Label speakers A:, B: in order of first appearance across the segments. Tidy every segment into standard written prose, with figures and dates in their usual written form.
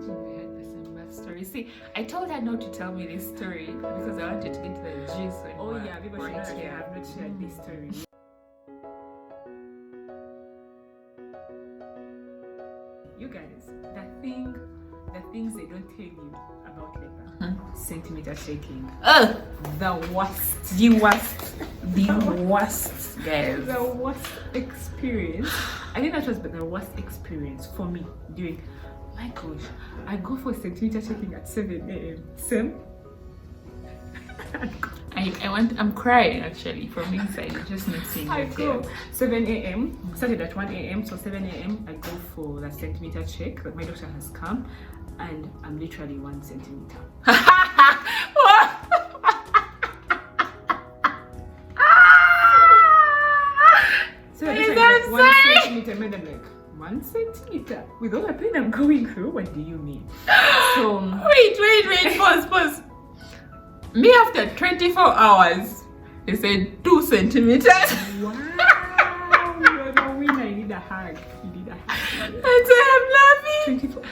A: Imagine we had the same math story. See, I told her not to tell me this story because I wanted to get to the gist.
B: Oh yeah, people should know that I have not shared this story. You guys, the things they don't tell you about labor. Centimeter shaking. The worst.
A: The worst, guys.
B: The worst experience. I think that was the worst experience for me during. My gosh, I go for centimeter checking at 7 a.m. Sam.
A: I'm crying actually from inside. You're just not seeing
B: I
A: it
B: go
A: here.
B: 7 a.m. Started at 1 a.m. So 7 a.m. I go for the centimeter check. That my doctor has come, and I'm literally 1 centimeter. So I literally like 1 centimeter, and I'm like 1 centimeter with all the pain I'm going through. What do you mean? So
A: Wait, pause. Me after 24 hours, they said 2 centimeters.
B: wow, you're the winner. I need a hug. You need a hug.
A: And so I'm laughing.
B: 24.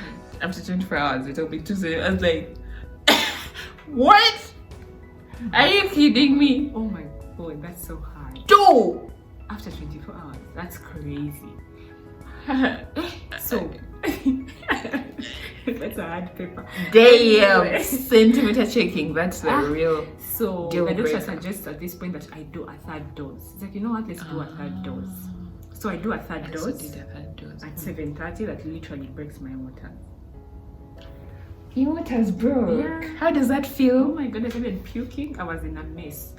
A: After 24 hours, it will be 2 centimeters. I was like, what? Are you kidding me?
B: Oh my god, that's so high.
A: 2!
B: After 24 hours, that's crazy. So that's a hard paper.
A: Damn, centimeter checking. That's the real.
B: So
A: deal
B: the doctor
A: breaker.
B: suggests at this point that I do a third dose. It's like, you know what? Let's do a third dose. So I do a third dose at 7:30. That literally breaks my water.
A: Your water's broke.
B: Yeah.
A: How does that feel?
B: Oh my god! I started puking. I was in a mess.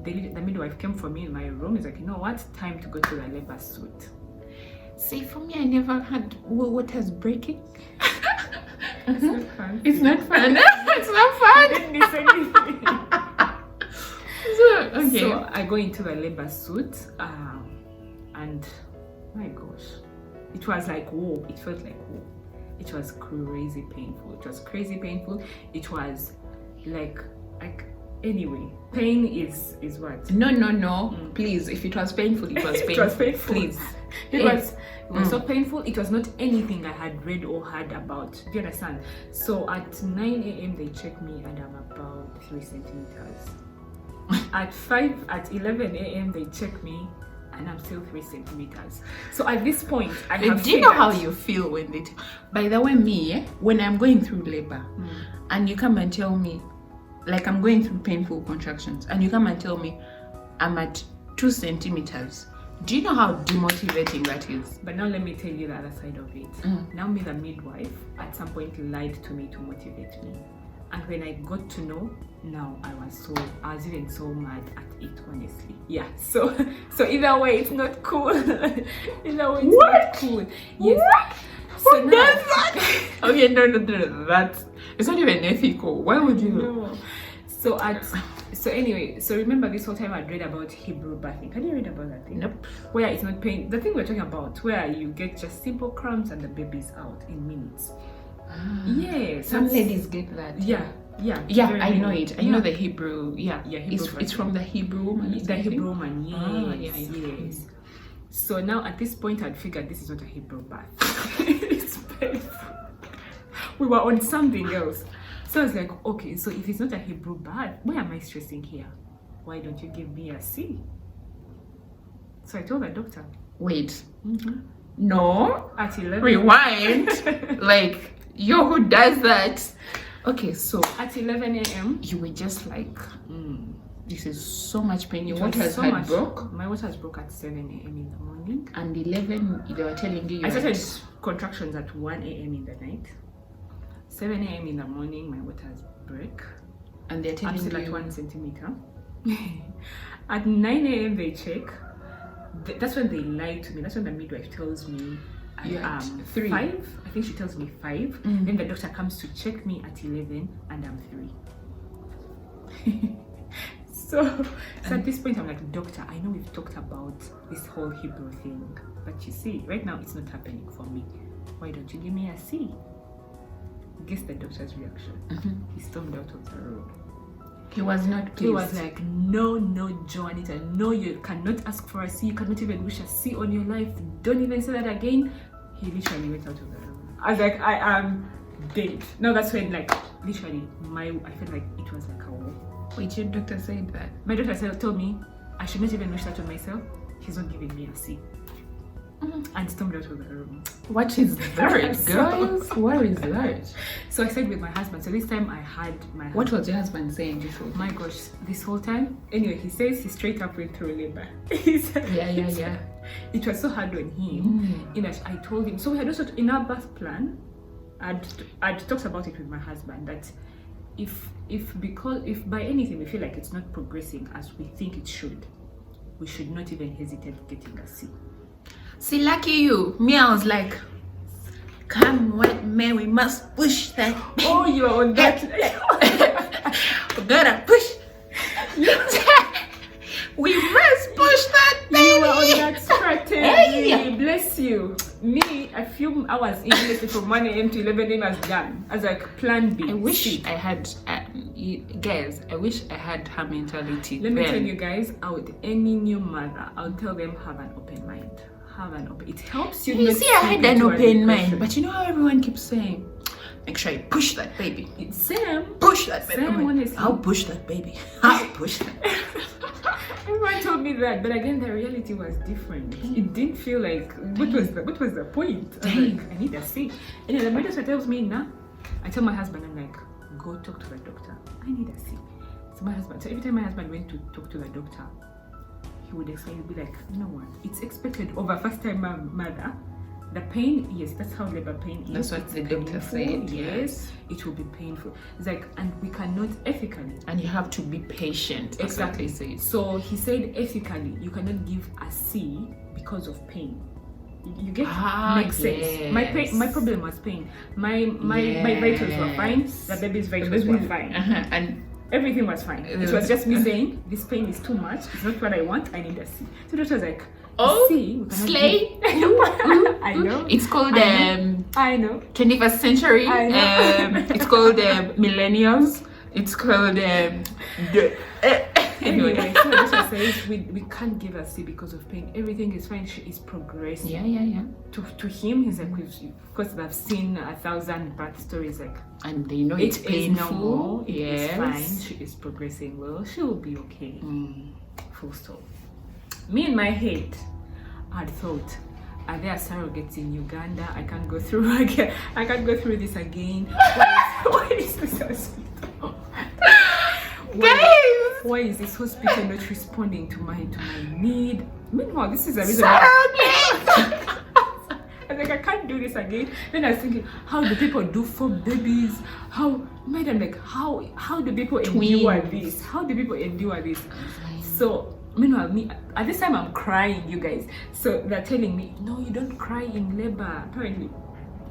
B: The midwife came for me in my room. He's like, you know what? Time to go to the labor suite.
A: See, for me, I never had water's breaking.
B: It's not fun.
A: It's not fun. It's not fun.
B: I didn't miss anything.
A: Okay.
B: So I go into the labor suit, and my gosh, it was like whoa. It felt like whoa. It was crazy painful. It was like anyway. Pain is what?
A: No. Please, if it was painful, it was painful.
B: It was painful.
A: Please.
B: It was so painful. It was not anything I had read or heard about. Do you understand? So at 9 a.m. they check me and I'm about 3 centimeters. At 11 a.m. they check me and I'm still 3 centimeters. So at this point, I have.
A: Do you know how you feel when they? By the way, me when I'm going through labor, and you come and tell me, like I'm going through painful contractions, and you come and tell me I'm at 2 centimeters. Do you know how demotivating that is?
B: But now let me tell you the other side of it. Now me, the midwife, at some point lied to me to motivate me. And when I got to know, now I was even so mad at it, honestly. Yeah. So either way, it's not cool. Either way, it's not cool. Yes.
A: What?
B: So
A: Who
B: now,
A: does that? Okay, no. That's it's not even ethical. Why would you?
B: No. So anyway, so remember this whole time I'd read about Hebrew bathing. Had you read about that thing?
A: Nope.
B: Where it's not pain. The thing we're talking about, where you get just simple cramps and the baby's out in minutes. Yes.
A: Some ladies get that.
B: Yeah.
A: I know it. I know the Hebrew. Yeah.
B: Hebrew
A: It's from the Hebrew woman.
B: The Hebrew woman. Yes.
A: Yes.
B: So now at this point, I'd figured this is not a Hebrew bath. It's painful. We were on something else. So I was like, okay, so if it's not a Hebrew bath, why am I stressing here? Why don't you give me a C? So I told the doctor.
A: Wait. No.
B: At 11.
A: Rewind. Like, who does that? Okay, so
B: at 11 a.m.
A: you were just like, this is so much pain. Your water
B: has
A: broke.
B: My water has broke at 7 a.m. in the morning.
A: And 11, they were telling you.
B: I started contractions at 1 a.m. in the night. 7 a.m. in the morning, my water has break.
A: And they're telling you.
B: At 1 centimeter. At 9 a.m. they check. That's when they lie to me. That's when the midwife tells me I am
A: 3.
B: 5. I think she tells me 5. Then the doctor comes to check me at 11 and I'm 3. So at this point I'm like, doctor, I know we've talked about this whole Hebrew thing, but you see, right now it's not happening for me. Why don't you give me a C? Guess the doctor's reaction. He stormed out of the room.
A: He was not pleased.
B: He was like, no, Joanita, no, you cannot ask for a C. You cannot even wish a C on your life. Don't even say that again. He literally went out of the room. I was like, I am dead. No, that's when like literally I felt like it was like a war.
A: Wait, your doctor said that?
B: My doctor told me I should not even wish that on myself. He's not giving me a C. And stormed out of the room.
A: What is that, guys? What is that?
B: So I said with my husband. So this time I had my husband.
A: What was your husband saying this whole time?
B: My gosh, this whole time. Anyway, he says he straight up went through labor. He said,
A: Yeah.
B: It was so hard on him. In that I told him. So we had also in our birth plan. I'd talked about it with my husband that if by anything we feel like it's not progressing as we think it should, we should not even hesitate getting a C.
A: See, lucky you. Me, I was like, come what may, we must push that.
B: Oh, you are on that.
A: We gotta push. We must push that, baby.
B: You are on that strategy. Hey. Bless you. Me, a few hours immediately from 1 a.m. to 11 a.m. was done. As like plan B.
A: I wish I had, guys, I wish I had her mentality.
B: Let me tell you guys, any new mother, I'll tell them have an open mind. It helps you.
A: You see, I had an open mind, but you know how everyone keeps saying, make sure you push that baby.
B: It's Sam.
A: Push that baby.
B: Sam,
A: I'll push that baby. I'll push that.
B: Everyone told me that, but again, the reality was different. It didn't feel like what was the point? I was like, I need a C. And then the doctor tells me, nah. I tell my husband, I'm like, go talk to the doctor. I need a C. So every time my husband went to talk to the doctor, he would explain, he'd be like, you know what? It's expected over first-time mother. The pain, yes, that's how labor pain is.
A: That's what the doctor said.
B: Yes, it will be painful. It's like, and we cannot ethically.
A: And you have to be patient.
B: Exactly. So he said ethically, you cannot give a C because of pain. You get makes sense. My problem was pain. My vitals were fine. The baby's vitals were fine. And everything was fine. It was just me saying, this pain is too much. It's not what I want. I need a C. So the doctor was like,
A: oh,
B: C,
A: slay.
B: I know.
A: It's called
B: I know.
A: 21st century.
B: I know.
A: It's called millennials. It's called
B: anyway, so the doctor says we can't give a C because of pain. Everything is fine. She is progressing.
A: Yeah.
B: To him, he's like, of course, they've seen 1,000 birth stories, like,
A: and they know it's painful.
B: Yes, it's fine. She is progressing well. She will be okay. Full stop. Me in my head, I'd thought, are there surrogates in Uganda? I can't go through again. I can't go through this again. Why is this hospital?
A: Guys,
B: why is this hospital not responding to my need? Meanwhile, this is a reason.
A: Surrogate.
B: I was like, I can't do this again. Then I was thinking, how do people do 4 babies? How do people endure this? How do people endure this? So meanwhile, me at this time I'm crying, you guys. So they're telling me, no, you don't cry in labor. Apparently,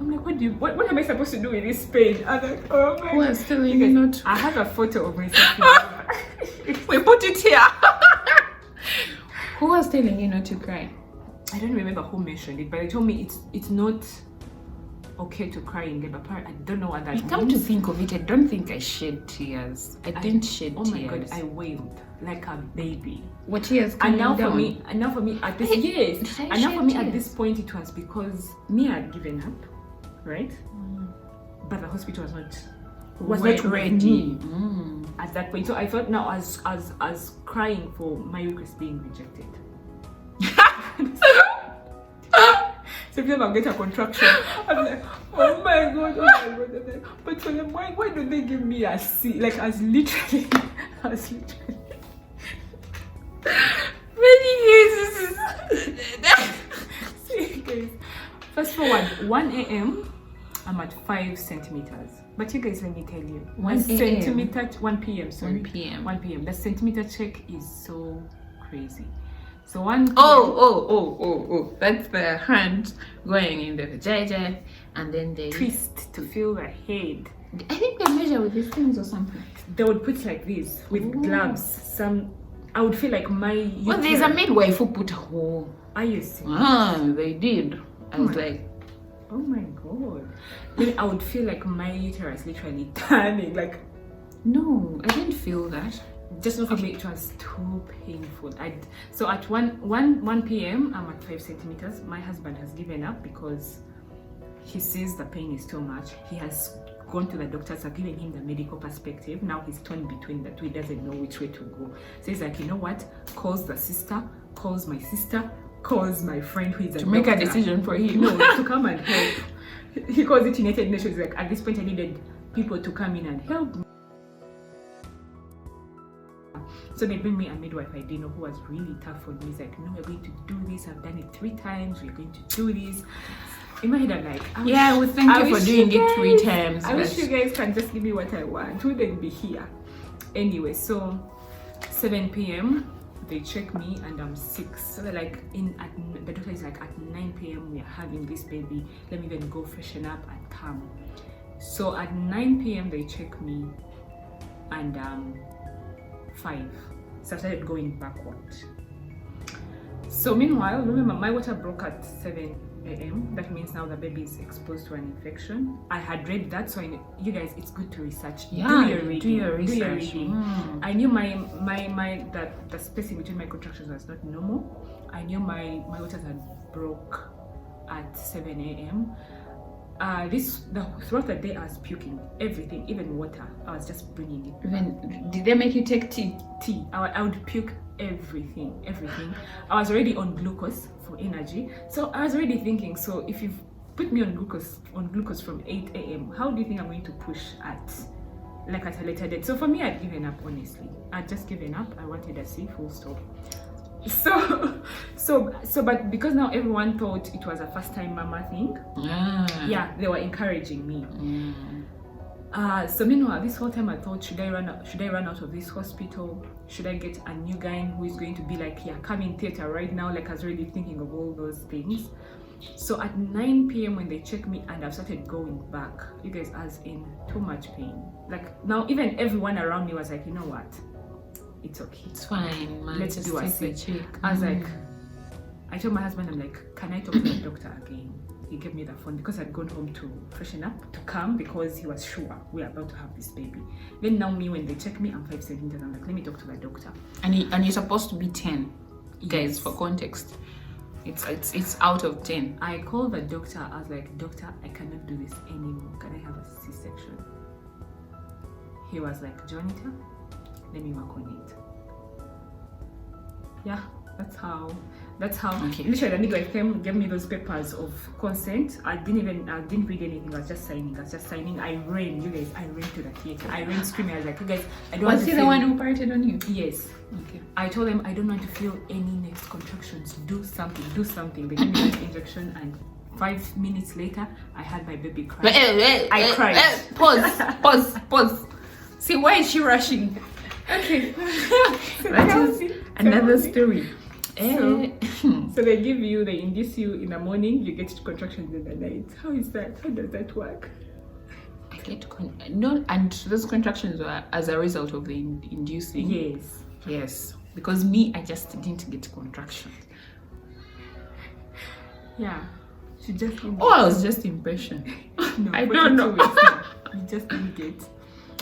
B: I'm like, what am I supposed to do with this pain? I'm like, oh my God.
A: Still you not.
B: I have a photo of myself.
A: We put it here. Who was telling you not to cry?
B: I don't remember who mentioned it, but they told me it's not okay to cry in labor. I don't know what that means.
A: Come to think of it, I don't think I shed tears. I didn't shed tears.
B: Oh my God, I wailed like a baby.
A: What tears?
B: And now for me at this point it was because me had given up, right? But the hospital was not ready at that point. So I thought now as crying for my request being rejected. So if I get a contraction, I'm like, oh my God. But for them, why don't they give me a C? Like as literally. See guys, fast forward 1 a.m. I'm at 5 centimeters. But you guys, let me tell you, 1 p.m. Sorry, 1 p.m. The centimeter check is so crazy. So 1 p.m.
A: Oh, that's the hand going in the vagina, and then they
B: twist to feel the head.
A: I think they measure with these things or something.
B: They would put like this with gloves. I would feel like my.
A: Well, there's a midwife who put a hole.
B: I used to.
A: They did. I was like,
B: oh my God. Then I would feel like my uterus literally turning. Like,
A: no, I didn't feel that.
B: Just not for me, it was too painful. So at 1 p.m. I'm at 5 centimeters. My husband has given up because he sees the pain is too much. He has gone to the doctors, are giving him the medical perspective. Now he's torn between the two. He doesn't know which way to go. So he's like, you know what? Calls the sister, calls my sister, calls my friend who is a
A: to make
B: doctor.
A: a decision for him.
B: No, to come and help. He calls it United Nations. Like, at this point, I needed people to come in and help me. So they bring me a midwife I didn't know, who was really tough on me. He's like, no, we're going to do this. I've done it 3 times. We're going to do this. In my head, I'm like,
A: well, thank you for doing it 3 times.
B: I wish you guys can just give me what I want. Wouldn't be here. Anyway, so 7 p.m. they check me and I'm 6. So they're like, the doctor is like, at 9 p.m. we are having this baby. Let me then go freshen up and come. So at 9 p.m. they check me and 5. So I started going backward. So meanwhile, remember, my water broke at 7 a.m. That means now the baby is exposed to an infection. I had read that, so I knew, you guys, it's good to research.
A: Yeah,
B: do your reading.
A: Do your research.
B: I knew that the spacing between my contractions was not normal. I knew my waters had broke at 7 a.m. Throughout the day I was puking everything, even water. I was just bringing it.
A: Even did they make you take tea?
B: I would puke everything. I was already on glucose for energy, so I was already thinking, so if you've put me on glucose from 8 a.m., how do you think I'm going to push at a later date? So for me, I'd given up. Honestly, I'd just given up. I wanted a C, full stop. So but because now everyone thought it was a first time mama thing, they were encouraging me. So meanwhile, this whole time I thought, should I run out of this hospital? Should I get a new guy who is going to be like, come in theater right now? Like, I was really thinking of all those things. So at 9 p.m. when they check me and I've started going back, you guys, I was in too much pain. Like, now even everyone around me was like, you know what? It's okay.
A: It's fine, man.
B: Let's
A: just
B: do a
A: check.
B: I was like, I told my husband, I'm like, can I talk to the doctor again? He gave me the phone because I'd gone home to freshen up, to come, because he was sure we're about to have this baby. Then now when they check me, I'm 5 centimeters. I'm like, let me talk to the doctor.
A: And you're supposed to be 10, guys. For context, it's out of 10. I
B: called the doctor. I was like, doctor, I cannot do this anymore. Can I have a C-section? He was like, Jonita, let me work on it. Yeah, that's how okay. Literally the midwife came, gave me those papers of consent. I didn't read anything. I was just signing. I ran to the theater. I ran screaming. I was like, you guys, I don't want to feel...
A: Was he the one who operated on you?
B: Yes.
A: Okay.
B: I told them I don't want to feel any next contractions. Do something. They gave me that injection, and 5 minutes later I had my baby cry. I cried.
A: Pause. See, why is she rushing?
B: Okay.
A: That is another story.
B: So they induce you in the morning, you get contractions in the night. How is that? How does that work?
A: I get and those contractions were as a result of the inducing. Yes. Because me, I just didn't get contractions.
B: Yeah. She just didn't
A: I was just impatient.
B: No,
A: I don't know.
B: You just didn't get.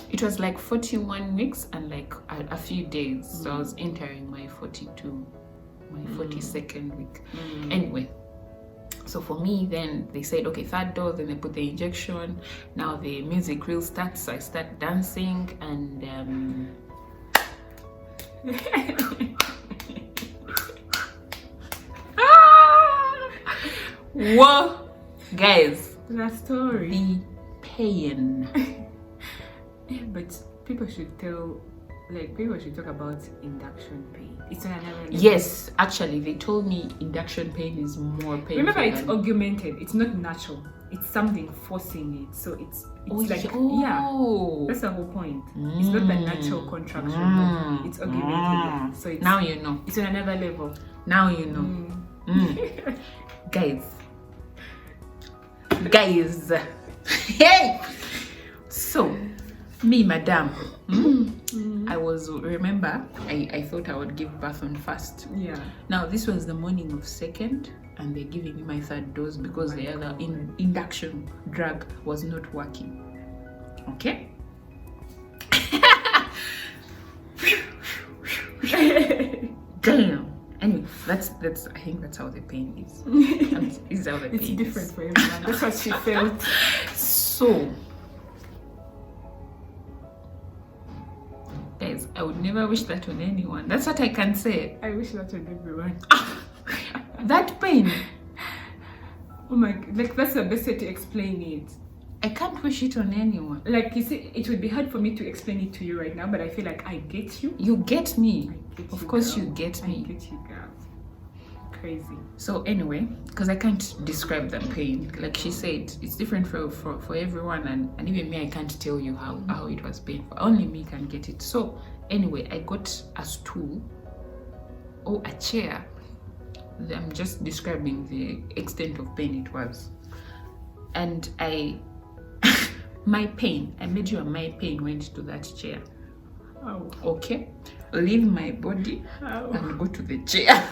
A: It was like 41 weeks and like a few days. So I was entering my 42nd week. Anyway, so for me, then they said, okay, 3rd dose, then they put the injection. Now the music reel starts, so I start dancing and whoa, guys,
B: the story,
A: the pain.
B: But people should talk about induction pain. It's on another level.
A: Yes, actually, they told me induction pain is more painful.
B: Remember, it's augmented. It's not natural. It's something forcing it. So it's that's the whole point. It's not the natural contraction, but it's augmented. So
A: now you know.
B: It's on another level.
A: Now you know. Guys. Hey. So. Me, madam, I thought I would give birth on 1st.
B: Yeah.
A: Now, this was the morning of 2nd, and they're giving me my 3rd dose because the other induction drug was not working. Okay? Damn. Anyway, That's I think that's how the pain is. Is how the pain
B: It's different for everyone. That's what she felt.
A: So, guys, I would never wish that on anyone. That's what I can say.
B: I wish that on everyone.
A: That pain.
B: Oh my, like that's the best way to explain it.
A: I can't wish it on anyone.
B: Like you see, it would be hard for me to explain it to you right now, but I feel like I get you.
A: You get me.
B: I get
A: Of
B: you,
A: course
B: girl.
A: you get me.
B: I get you, girl. Crazy.
A: So anyway, because I can't describe the pain. Like she said, it's different for everyone, and even me, I can't tell you how it was painful. Only me can get it. So anyway, I got a stool or a chair. I'm just describing the extent of pain it was. And my pain went to that chair.
B: Oh.
A: Okay, leave my body
B: How?
A: and go to the chair.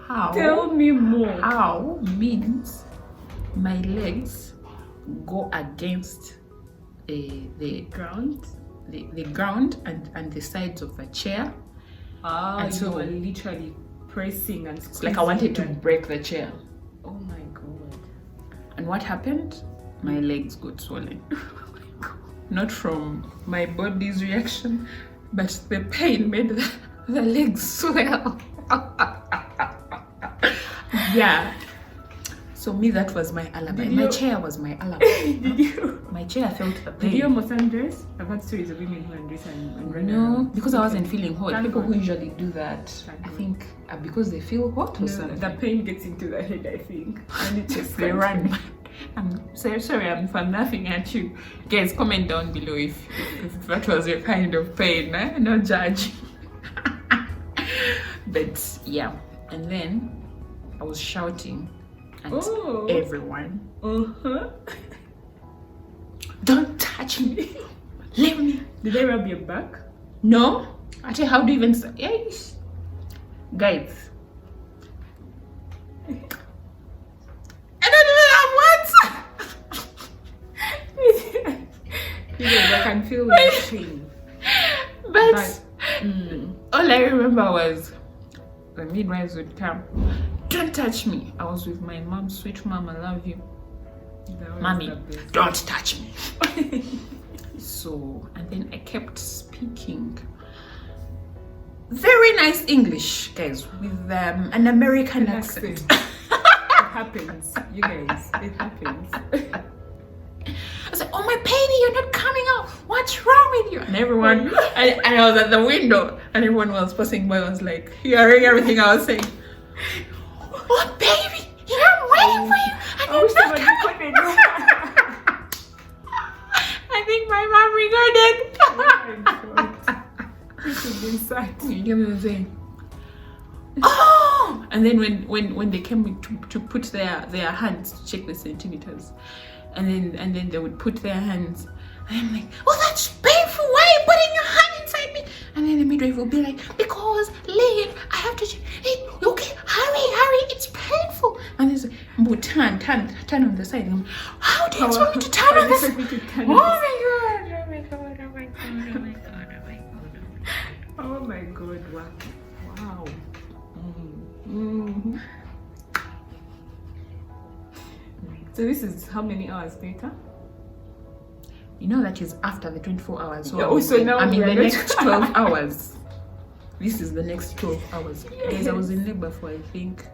A: How?
B: Tell me more.
A: How means my legs go against the
B: Ground?
A: the ground and the sides of a chair.
B: Ah,
A: And
B: you
A: so-
B: were literally pressing and
A: It's like I wanted to
B: squeezing
A: break the chair.
B: Oh my god.
A: And what happened? My legs got swollen. Not from my body's reaction, but the pain made the legs swell. Yeah. So me, that was my alibi.
B: Did
A: My
B: you-
A: chair was my alibi.
B: Did you?
A: My chair felt the
B: Did you
A: pain.
B: almost undress? I've had stories of women who undress and run
A: No,
B: around.
A: because I wasn't feeling hot.
B: Thank
A: People who
B: God.
A: usually do that,
B: Thank
A: I
B: God.
A: think, because they feel hot or
B: No,
A: something.
B: the pain gets into the head, I think. And it just
A: They
B: can't
A: run.
B: finish.
A: I'm sorry, I'm laughing at you. Guys, comment down below if that was your kind of pain. No judge. But yeah, and then I was shouting at
B: Oh.
A: everyone,
B: Uh-huh.
A: "Don't touch me! Leave me!"
B: Did they rub your back?
A: No, I tell you, how do you even say? Yes, guys. I don't even have words.
B: Yes, I can feel the pain.
A: But
B: Mm.
A: all I remember was the midwives would come. "Don't touch me." I was with my mom, sweet mom, I love you.
B: That was
A: Mommy,
B: the best.
A: don't touch me. So, and then I kept speaking very nice English, guys, with an American accent.
B: It happens, you guys. It happens.
A: I was like, "Oh my baby, you're not coming out. What's wrong with you?" And everyone, and I was at the window, and everyone was passing by, was like hearing everything I was saying. "Oh baby, I'm waiting for you, and
B: I
A: you're
B: wish
A: not
B: somebody
A: coming."
B: recorded that.
A: I think my mom recorded.
B: Oh my god. This is inside.
A: You get what I'm saying? Oh! And then when they came to put their hands to check the centimeters, and then they would put their hands, and I'm like, "Oh, that's painful. Why are you putting your hand inside me?" And then the midwife will be like, "Because Lynn, I have to check. Hey, okay, hurry, it's painful." And there's like, turn on the side. And I'm, "How do you expect me to turn on this?"
B: How do you expect me to turn
A: Oh
B: on
A: my god! Oh my god! Oh my god! Oh my god! Oh my god!
B: Oh my god, wow.
A: Mm-hmm.
B: So this is how many hours later?
A: You know that is after the 24 hours. So,
B: Yeah, so now
A: I'm in
B: we are
A: the
B: not-
A: next 12 hours. This is the next 12 hours. Guys, I was in labor for, I think,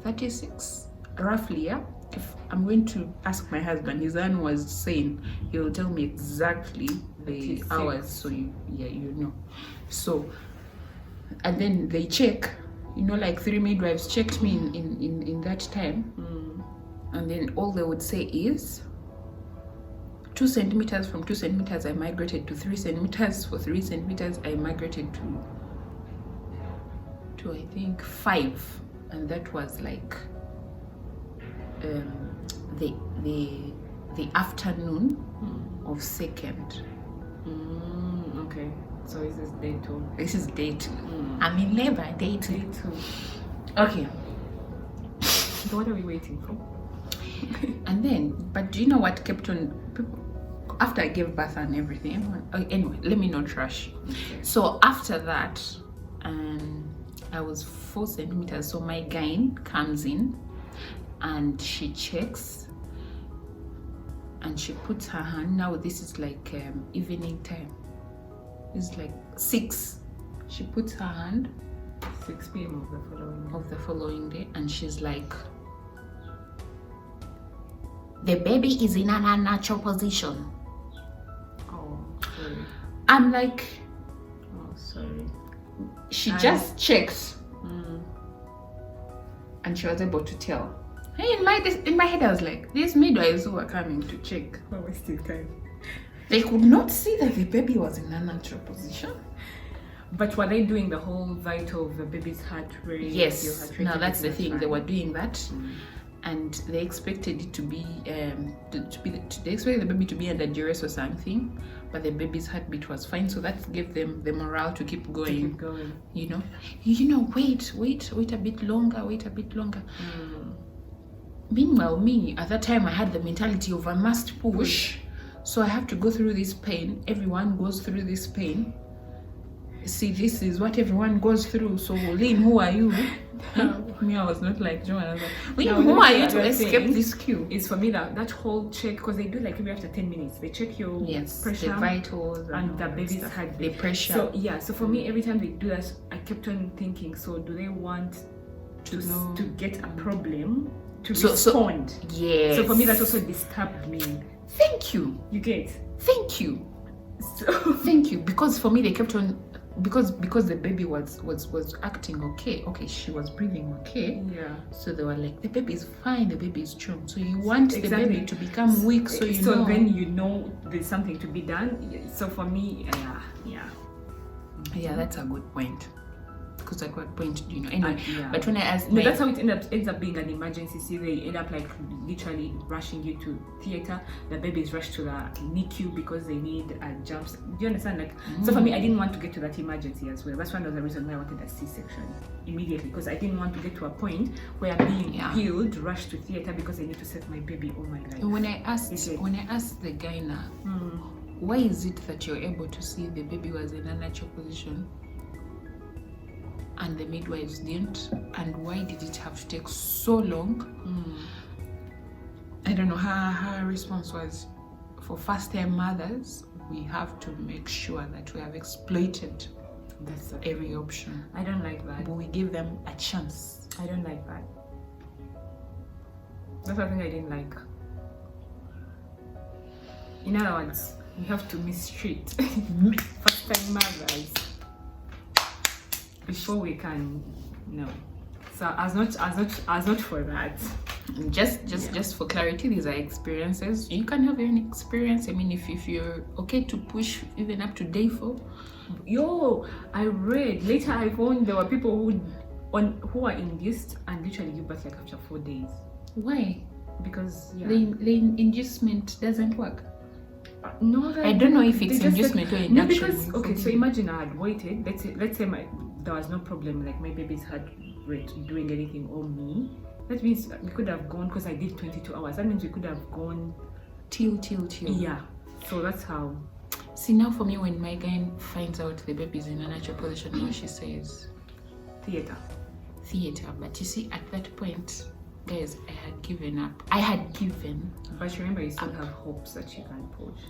A: 36, roughly, yeah? If I'm going to ask my husband, his aunt was saying, he'll tell me exactly the
B: 36.
A: hours, so you know. So, and then they check, like 3 midwives checked me in that time. And then all they would say is 2 centimeters. From 2 centimeters, I migrated to 3 centimeters. For 3 centimeters, I migrated to I think 5, and that was like the afternoon of 2nd.
B: Okay, so this is day 2.
A: This is day 2. I'm in labor, day 2.
B: Day 2.
A: Okay.
B: So what are we waiting for?
A: And then, but do you know what kept on? after I gave birth and everything, anyway, let me not rush.
B: Okay.
A: So after that, I was 4 centimeters. So my gyne comes in and she checks and she puts her hand. Now this is like evening time. It's like 6. She puts her hand
B: 6 p.m.
A: of the following day, and she's like, the baby is in an unnatural position.
B: Oh, sorry.
A: I'm like,
B: Oh, sorry.
A: she just checked, and she was able to tell. Hey, in my head, I was like, these midwives who were coming to check,
B: We're wasting time.
A: they could not see that the baby was in a natural position.
B: But were they doing the whole vital of the baby's heart rate?
A: Yes.
B: your heart rate,
A: Now that's the
B: everything
A: thing.
B: was
A: They were
B: fine?
A: doing that, and they expected it to be they expected the baby to be under duress or something, but the baby's heartbeat was fine. So that gave them the morale to keep going.
B: Keep going.
A: You know, wait a bit longer. Meanwhile, me at that time, I had the mentality of I must push, so I have to go through this pain. Everyone goes through this pain. See, this is what everyone goes through. So, Lynn, who are you? Me, I was not like Joan. I was like, Lynn, who are you to escape this queue?
B: It's for me that whole check, because they do like maybe after 10 minutes, they check your pressure,
A: the vitals,
B: and
A: all
B: the
A: that
B: baby's
A: stuff.
B: heartbeat.
A: The pressure.
B: So yeah, so for me, every time they do that, I kept on thinking, so do they want to get a problem to respond?
A: Yes.
B: So for me, that also disturbed me.
A: Thank you.
B: You get?
A: Thank you.
B: So
A: Thank you. Because for me, they kept on, because the baby was acting okay. She was breathing okay.
B: yeah.
A: So they were like, the baby is fine, the baby is strong. So you want the
B: Exactly.
A: baby to become weak, so you know.
B: then you know there's something to be done. So for me,
A: Yeah, that's a good point. Because at what point do you know? Anyway,
B: yeah.
A: but when I asked,
B: No, that's how it ends up being an emergency. See, they end up like literally rushing you to theater. The baby is rushed to the NICU because they need a jump. Do you understand? Like, so for me, I didn't want to get to that emergency as well. That's one of the reasons why I wanted a C-section immediately, because I didn't want to get to a point where I'm being healed, rushed to theater because I need to set my baby all my life.
A: when I asked the guy now, why is it that you're able to see the baby was in a natural position and the midwives didn't, and why did it have to take so long? I don't know. Her response was, for first-time mothers, we have to make sure that we have exploited every option.
B: I don't like that.
A: But we give them a chance.
B: I don't like that. That's one thing I didn't like. In other words, we have to mistreat first-time mothers before we can. No. So as not for that.
A: Just for clarity, these are experiences. You can have any experience. I mean, if you're okay to push even up to day 4.
B: Yo, I read later. I found there were people who are induced and literally give birth like after 4 days.
A: Why?
B: Because
A: the inducement doesn't work.
B: No,
A: I don't know if it's inducement or induction.
B: No, because okay, so imagine I had waited. Let's say there was no problem, like my baby's heart rate doing anything or me. That means we could have gone, because I did 22 hours. That means we could have gone
A: till.
B: Yeah. So that's how.
A: See, now for me, when my guy finds out the baby's in a natural position, now she says
B: theater.
A: But you see, at that point, guys, I had given up.
B: But remember, you still have hopes that you can push.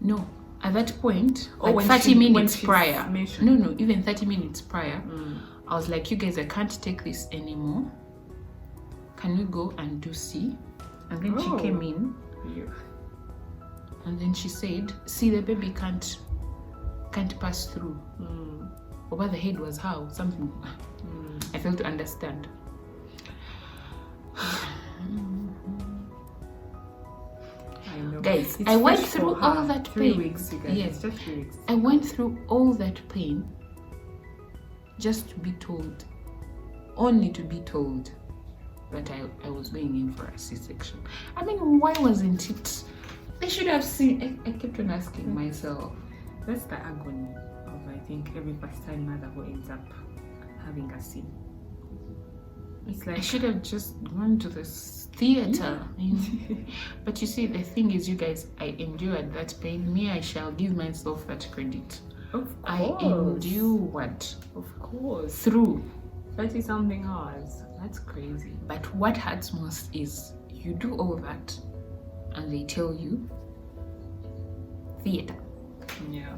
A: No, at that point,
B: Or
A: like
B: when
A: 30 minutes prior.
B: mentioned.
A: No, even 30 minutes prior, I was like, you guys, I can't take this anymore. Can we go and do C? And then she came in.
B: Yeah.
A: And then she said, see, the baby can't pass through. Over the head was how? Something. I failed to understand.
B: I know.
A: Guys,
B: It's
A: I went
B: fresh
A: through
B: for
A: all
B: her.
A: that
B: 3
A: pain.
B: weeks, you guys.
A: Yes.
B: It's just 3 weeks.
A: I went through all that pain just to be told, only to be told that I was going in for a C-section. I mean, why wasn't it? They should have seen. I kept on asking myself.
B: That's the agony of, I think, every first-time mother who ends up having a C. It's
A: I
B: like
A: should have just gone to this theater. You know? But you see, the thing is, you guys, I endured that pain. Me, I shall give myself that credit.
B: of
A: I
B: course.
A: endured
B: Of course.
A: through.
B: 30 something hours. That's crazy.
A: But what hurts most is you do all that and they tell you theater.
B: Yeah.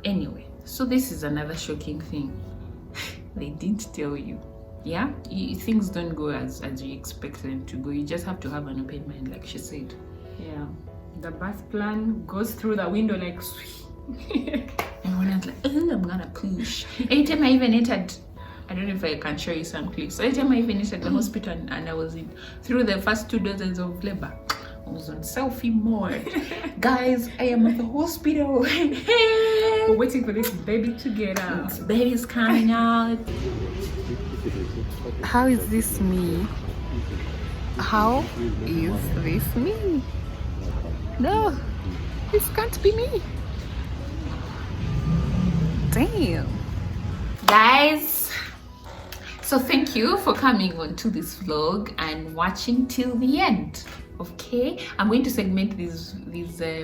A: Anyway, so this is another shocking thing. They didn't tell you. Yeah, things don't go as you expect them to go. You just have to have an open mind, like she said.
B: Yeah. The birth plan goes through the window like
A: And when I was like, oh, I'm gonna push. Anytime I even entered, I don't know if I can show you some clips. Anytime I even entered the hospital and I was through the first 2 doses of labor, I was on selfie mode. Guys, I am at the hospital.
B: we're waiting for this baby to get out.
A: This baby's coming out. How is this me? How is this me? No, this can't be me. Damn. Guys, so thank you for coming on to this vlog and watching till the end. Okay, I'm going to segment these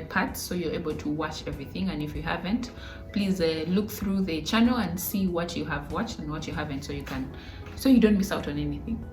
A: parts so you're able to watch everything, and if you haven't, please look through the channel and see what you have watched and what you haven't, so you don't miss out on anything.